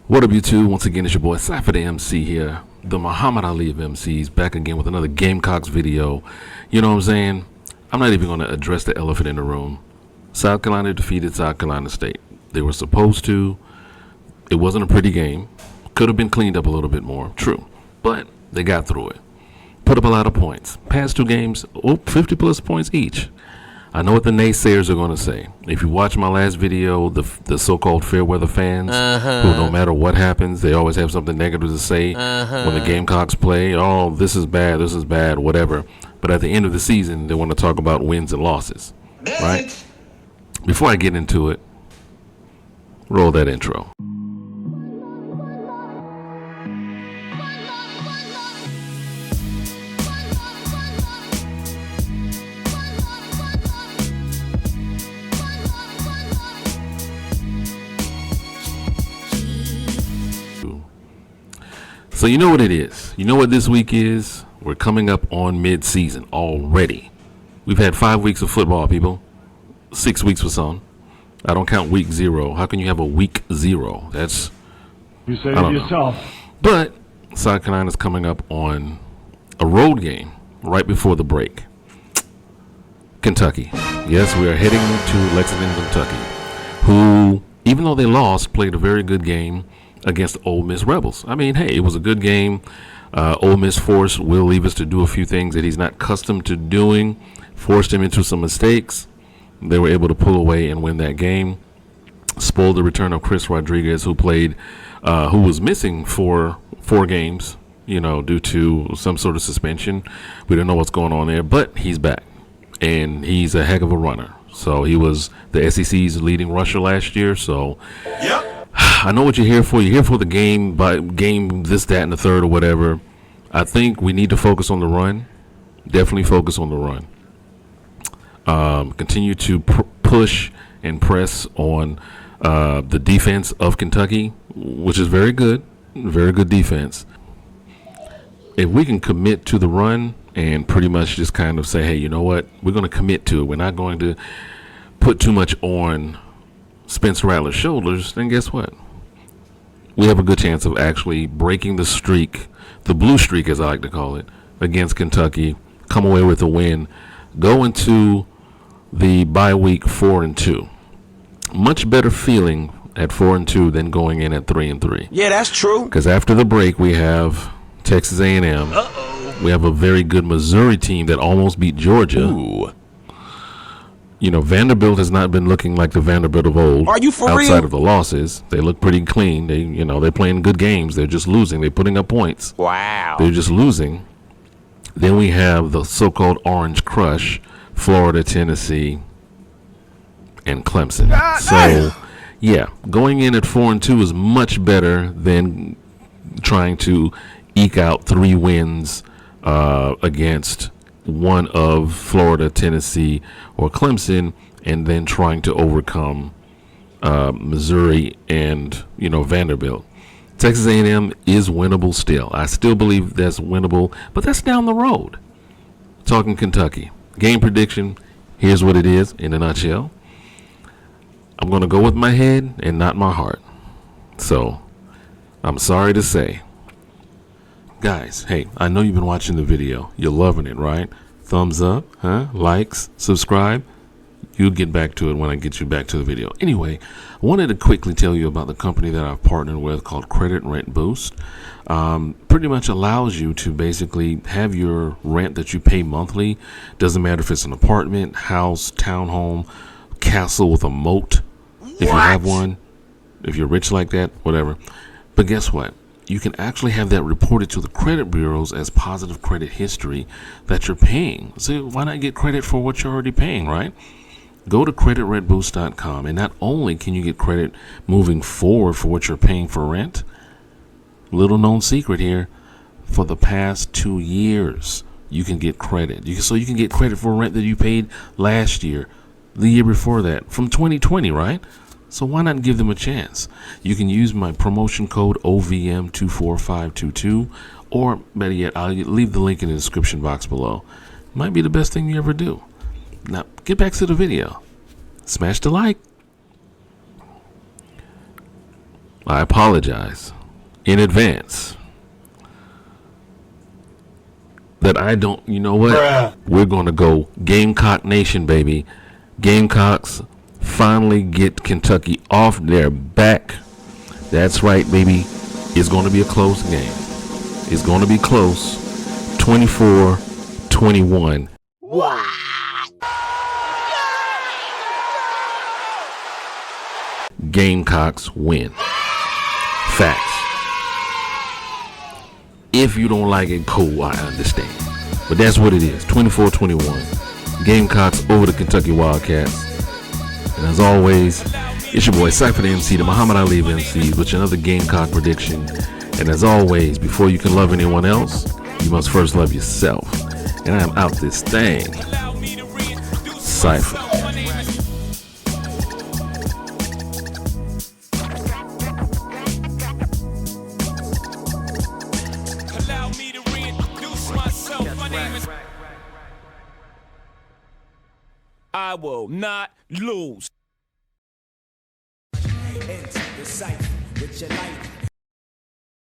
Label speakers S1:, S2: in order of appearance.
S1: What up, YouTube? Once again, it's your boy Cypher Da MC here, the Muhammad Ali of MCs, back again with another Gamecocks video. You know what I'm saying? I'm not even going to address the elephant in the room. South Carolina defeated South Carolina State. They were supposed to. It wasn't a pretty game. Could have been cleaned up a little bit more. True. But they got through it. Put up a lot of points. Past two games, 50 plus points each. I know what the naysayers are going to say. If you watch my last video, the so-called fair weather fans, who no matter what happens, they always have something negative to say when the Gamecocks play. Oh, this is bad, whatever. But at the end of the season, they want to talk about wins and losses, right? Before I get into it, roll that intro. So you know what it is. You know what this week is? We're coming up on mid-season already. We've had 5 weeks of football, people. 6 weeks for some. I don't count week 0. How can you have a week 0? That's...
S2: You say it yourself.
S1: But South Carolina's coming up on a road game right before the break. Kentucky. Yes, we are heading to Lexington, Kentucky, who, even though they lost, played a very good game against Ole Miss Rebels. I mean, hey, it was a good game. Ole Miss forced Will Levis to do a few things that he's not accustomed to doing, forced him into some mistakes. They were able to pull away and win that game. Spoiled the return of Chris Rodriguez, who was missing for 4 games, due to some sort of suspension. We don't know what's going on there, but he's back, and he's a heck of a runner. So he was the SEC's leading rusher last year. So yep. I know what you're here for. You're here for the game, this, that, and the third, or whatever. I think we need to focus on the run. Definitely focus on the run. Continue to push and press on the defense of Kentucky, which is very good defense. If we can commit to the run and pretty much just kind of say, hey, you know what? We're going to commit to it. We're not going to put too much on Spencer Rattler's shoulders, then guess what? We have a good chance of actually breaking the streak, the blue streak as I like to call it, against Kentucky, come away with a win, go into the bye week 4-2. Much better feeling at 4-2 than going in at 3-3.
S3: Yeah, that's true.
S1: Because after the break, we have Texas A&M. We have a very good Missouri team that almost beat Georgia.
S3: Ooh.
S1: Vanderbilt has not been looking like the Vanderbilt of old.
S3: Are you for
S1: outside
S3: real?
S1: of the losses? They look pretty clean. They're playing good games. They're just losing. They're putting up points.
S3: Wow.
S1: They're just losing. Then we have the so-called Orange Crush, Florida, Tennessee, and Clemson. So, yeah, going in at 4-2 is much better than trying to eke out 3 wins against one of Florida, Tennessee, or Clemson, and then trying to overcome Missouri and Vanderbilt. Texas A&M is winnable still. I still believe that's winnable, but that's down the road. Talking Kentucky. Game prediction, here's what it is in a nutshell. I'm going to go with my head and not my heart. So, I'm sorry to say, guys, hey, I know you've been watching the video. You're loving it, right? Thumbs up, likes, subscribe. You'll get back to it when I get you back to the video. Anyway, I wanted to quickly tell you about the company that I've partnered with called Credit Rent Boost. Pretty much allows you to basically have your rent that you pay monthly. Doesn't matter if it's an apartment, house, townhome, castle with a moat. If you have one, if you're rich like that, whatever. But guess what? You can actually have that reported to the credit bureaus as positive credit history that you're paying. So why not get credit for what you're already paying, right? Go to creditrentboost.com, and not only can you get credit moving forward for what you're paying for rent, little known secret here, for the past 2 years, you can get credit. So you can get credit for rent that you paid last year, the year before that, from 2020, right? So why not give them a chance? You can use my promotion code OVM24522, or better yet, I'll leave the link in the description box below. Might be the best thing you ever do. Now, get back to the video. Smash the like. I apologize in advance that I don't, you know what?
S2: Bruh.
S1: We're going to go Gamecock Nation, baby. Gamecocks finally get Kentucky off their back. That's right, baby. It's going to be a close game. It's going to be close. 24-21.
S3: What?
S1: Gamecocks win. Facts. If you don't like it, cool, I understand. But that's what it is. 24-21. Gamecocks over the Kentucky Wildcats. And as always, it's your boy Cypher Da MC, the Muhammad Ali of MCs, with another Gamecock prediction. And as always, before you can love anyone else, you must first love yourself. And I am out this thing. Cypher.
S4: I will not lose.
S3: Enter the cypher with your light.